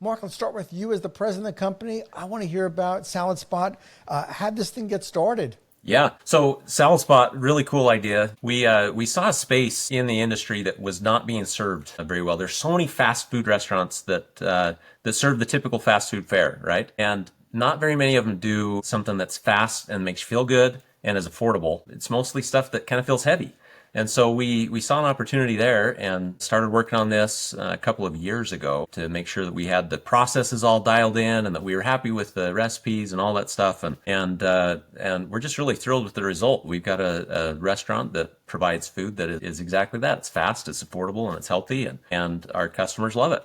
Mark, let's start with you as the president of the company. I want to hear about Salad Spot. How'd this thing get started? Yeah. So Salad Spot, really cool idea. We saw a space in the industry that was not being served very well. There's so many fast food restaurants that serve the typical fast food fare, right? And not very many of them do something that's fast and makes you feel good and is affordable. It's mostly stuff that kind of feels heavy. And so we saw an opportunity there and started working on this a couple of years ago to make sure that we had the processes all dialed in and that we were happy with the recipes and all that stuff. And we're just really thrilled with the result. We've got a restaurant that provides food that is exactly that. It's fast, it's affordable, and it's healthy, and our customers love it.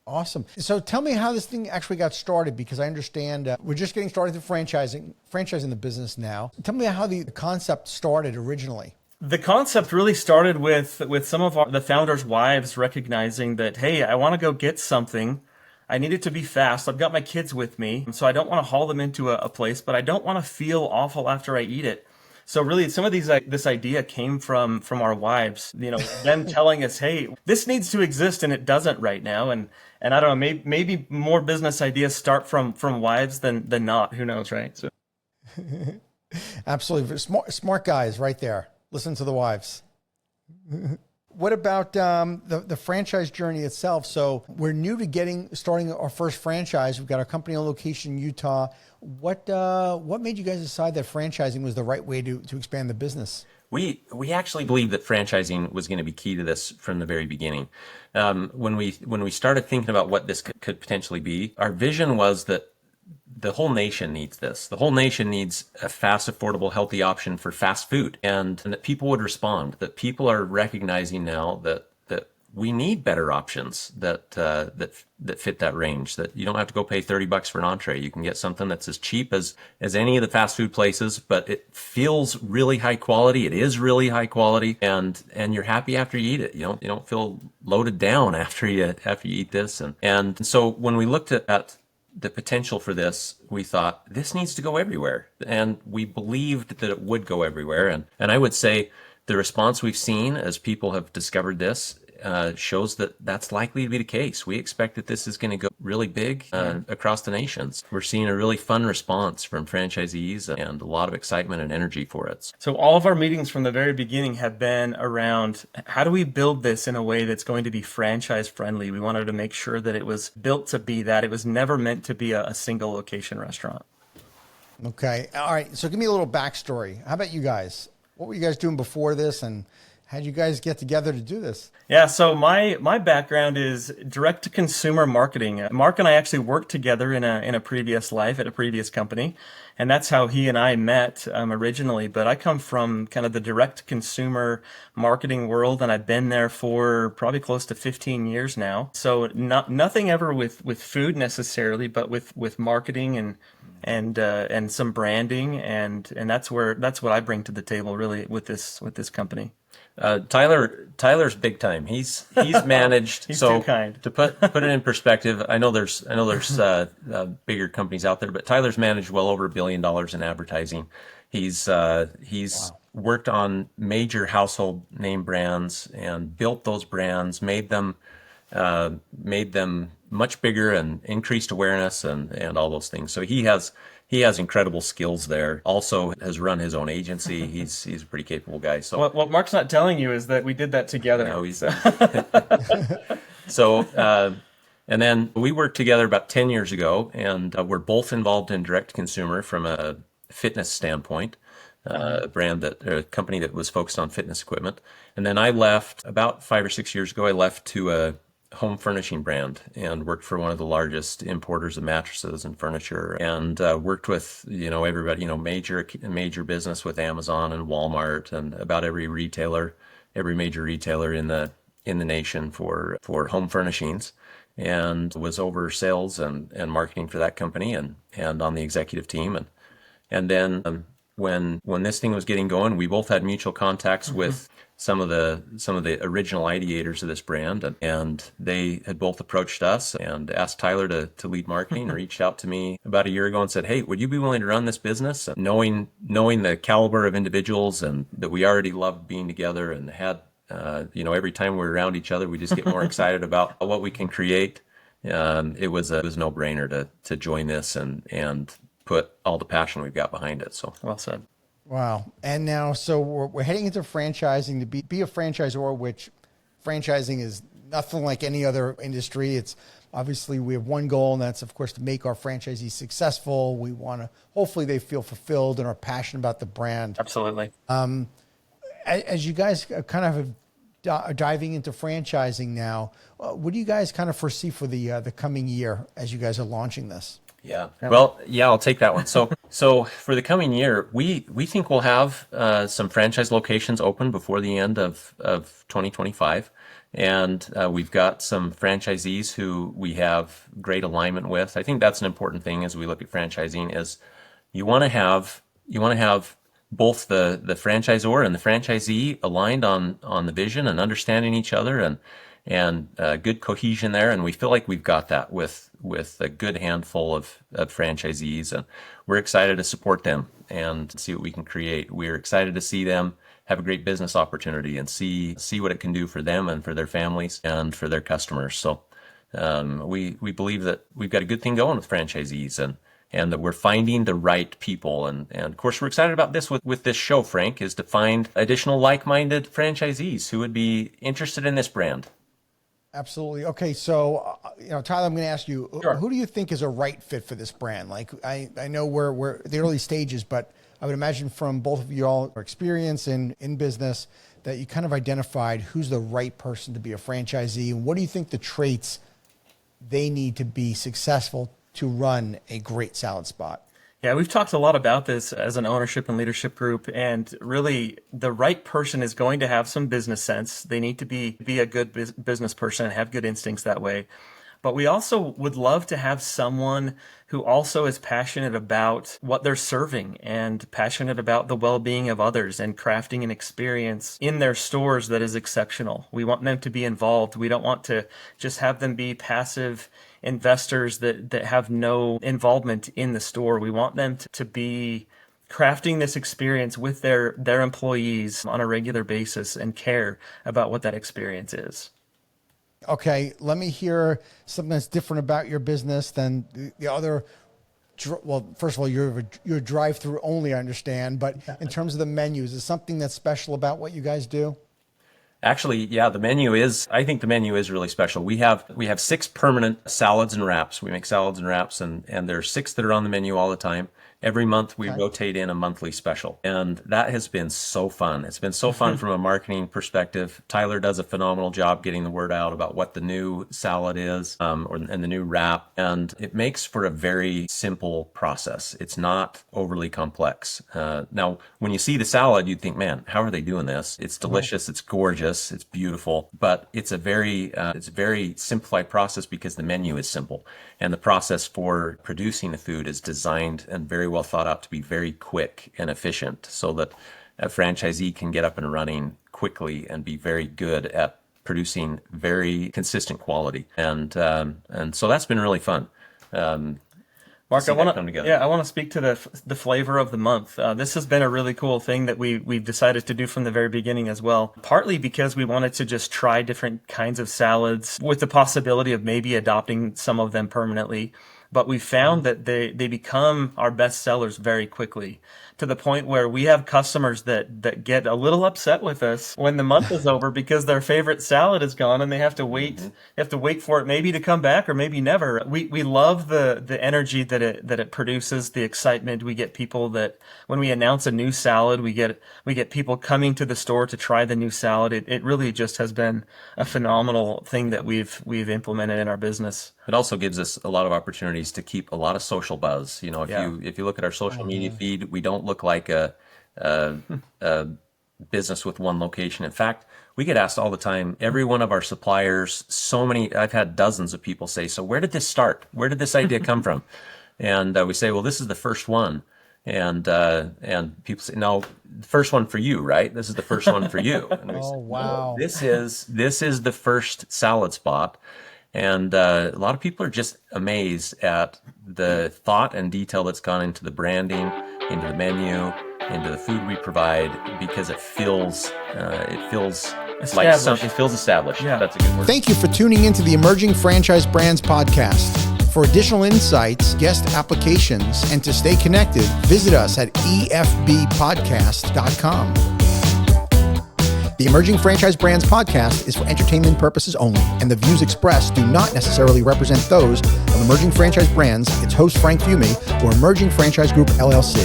Awesome. So tell me how this thing actually got started, because I understand we're just getting started with franchising the business now. Tell me how the concept started originally. The concept really started with some of the founders' wives recognizing that, hey, I want to go get something. I need it to be fast. I've got my kids with me, so I don't want to haul them into a place, but I don't want to feel awful after I eat it. So really, some of this idea came from our wives, them telling us, hey, this needs to exist and it doesn't right now. And I don't know, maybe more business ideas start from wives than not. Who knows, right? So. Absolutely. Smart guys right there. Listen to the wives. What about the franchise journey itself? So we're new to starting our first franchise. We've got our company on location in Utah. What made you guys decide that franchising was the right way to expand the business? We actually believed that franchising was going to be key to this from the very beginning. When we started thinking about what this could potentially be, our vision was that the whole nation needs this. The whole nation needs a fast, affordable, healthy option for fast food, and that people would respond. That people are recognizing now that we need better options that fit that range. That you don't have to go pay $30 for an entree. You can get something that's as cheap as any of the fast food places, but it feels really high quality. It is really high quality, and you're happy after you eat it. You don't feel loaded down after you eat this. And so when we looked at the potential for this, we thought this needs to go everywhere, and we believed that it would go everywhere. And I would say the response we've seen as people have discovered this shows that that's likely to be the case. We expect that this is going to go really big across the nations. We're seeing a really fun response from franchisees and a lot of excitement and energy for it. So all of our meetings from the very beginning have been around how do we build this in a way that's going to be franchise friendly. We wanted to make sure that it was built to be that. It was never meant to be a single location restaurant. Okay. All right. So give me a little backstory. How about you guys? What were you guys doing before this, and how did you guys get together to do this? Yeah, so my background is direct-to-consumer marketing. Mark and I actually worked together in a previous life at a previous company, and that's how he and I met originally. But I come from kind of the direct-to-consumer marketing world, and I've been there for probably close to 15 years now. So nothing ever with food necessarily, but with marketing and some branding, and that's what I bring to the table really with this company. Tyler's big time. He's managed. He's so too kind. To put it in perspective, I know there's bigger companies out there, but Tyler's managed well over $1 billion in advertising. He's worked on major household name brands and built those brands, made them much bigger and increased awareness and all those things. So he has incredible skills there. Also has run his own agency. He's a pretty capable guy. So what Mark's not telling you is that we did that together. No, and then we worked together about 10 years ago, and we're both involved in direct consumer from a fitness standpoint. A company that was focused on fitness equipment. And then I left about 5 or 6 years ago. I left to a home furnishing brand and worked for one of the largest importers of mattresses and furniture, and worked with everybody, major business with Amazon and Walmart and about every major retailer in the nation for home furnishings, and was over sales and marketing for that company and on the executive team, and then when this thing was getting going, we both had mutual contacts with some of the original ideators of this brand, and they had both approached us and asked Tyler to lead marketing, and reached out to me about a year ago and said, hey, would you be willing to run this business? And knowing the caliber of individuals and that we already loved being together and had every time we're around each other, we just get more excited about what we can create. it was a no-brainer to join this and put all the passion we've got behind it. So Well said. Wow. And now, so we're heading into franchising to be a franchisor, which franchising is nothing like any other industry. It's obviously we have one goal, and that's, of course, to make our franchisees successful. We want to, hopefully they feel fulfilled and are passionate about the brand. Absolutely. As you guys kind of are diving into franchising now, what do you guys kind of foresee for the coming year as you guys are launching this? yeah, well, yeah, I'll take that one. So for the coming year, we think we'll have some franchise locations open before the end of 2025. And we've got some franchisees who we have great alignment with. I think that's an important thing as we look at franchising is you want to have both the franchisor and the franchisee aligned on the vision and understanding each other and good cohesion there. And we feel like we've got that with a good handful of franchisees, and we're excited to support them and see what we can create. We're excited to see them have a great business opportunity and see what it can do for them and for their families and for their customers. So we believe that we've got a good thing going with franchisees and that we're finding the right people. And of course, we're excited about this with this show, Frank, is to find additional like-minded franchisees who would be interested in this brand. Absolutely. Okay, so Tyler, I'm going to ask you, Sure. Who do you think is a right fit for this brand? Like, I know we're at the early stages, but I would imagine from both of you all experience in business that you kind of identified who's the right person to be a franchisee, and what do you think the traits they need to be successful to run a great salad spot? Yeah, we've talked a lot about this as an ownership and leadership group, and really the right person is going to have some business sense. They need to be a good business person and have good instincts that way. But we also would love to have someone who also is passionate about what they're serving and passionate about the well-being of others and crafting an experience in their stores that is exceptional. We want them to be involved. We don't want to just have them be passive investors that have no involvement in the store. We want them to be crafting this experience with their employees on a regular basis and care about what that experience is. Okay, let me hear something that's different about your business than the other. Well, first of all, you're a drive-through only, I understand. But in terms of the menus, is something that's special about what you guys do? Actually, yeah, I think the menu is really special. We have 6 permanent salads and wraps. We make salads and wraps, and there are 6 that are on the menu all the time. Every month we rotate in a monthly special, and that has been so fun. It's been so fun from a marketing perspective. Tyler does a phenomenal job getting the word out about what the new salad is, and the new wrap, and it makes for a very simple process. It's not overly complex. Now, when you see the salad, you'd think, man, how are they doing this? It's delicious, it's gorgeous, it's beautiful, but it's a very simplified process because the menu is simple, and the process for producing the food is designed and very well thought out to be very quick and efficient so that a franchisee can get up and running quickly and be very good at producing very consistent quality. And so that's been really fun. Mark, I want to speak to the flavor of the month. This has been a really cool thing that we've decided to do from the very beginning as well. Partly because we wanted to just try different kinds of salads with the possibility of maybe adopting some of them permanently. But we found that they become our best sellers very quickly, to the point where we have customers that get a little upset with us when the month is over because their favorite salad is gone and they have to wait. They have to wait for it maybe to come back or maybe never. We love the energy that it produces, the excitement. We get people that when we announce a new salad, we get people coming to the store to try the new salad. It really just has been a phenomenal thing that we've implemented in our business. It also gives us a lot of opportunities to keep a lot of social buzz. If you look at our social media feed, we don't look like a business with one location. In fact, we get asked all the time, every one of our suppliers, I've had dozens of people say, so where did this start? Where did this idea come from? And we say, well, this is the first one. And people say, no, the first one for you, right? This is the first one for you. And we say, wow. no, this is the first salad spot. And a lot of people are just amazed at the thought and detail that's gone into the branding, into the menu, into the food we provide, because it feels Like Established. something feels established. Yeah. That's a good word. Thank you for tuning into the Emerging Franchise Brands podcast. For additional insights, guest applications, and to stay connected, visit us at efbpodcast.com. The Emerging Franchise Brands podcast is for entertainment purposes only, and the views expressed do not necessarily represent those of Emerging Franchise Brands, its host Frank Fiume, or Emerging Franchise Group LLC.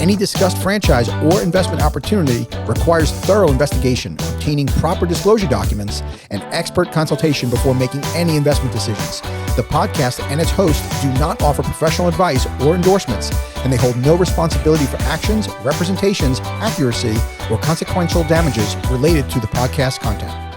Any discussed franchise or investment opportunity requires thorough investigation, obtaining proper disclosure documents, and expert consultation before making any investment decisions. The podcast and its host do not offer professional advice or endorsements, and they hold no responsibility for actions, representations, accuracy, or consequential damages related to the podcast content.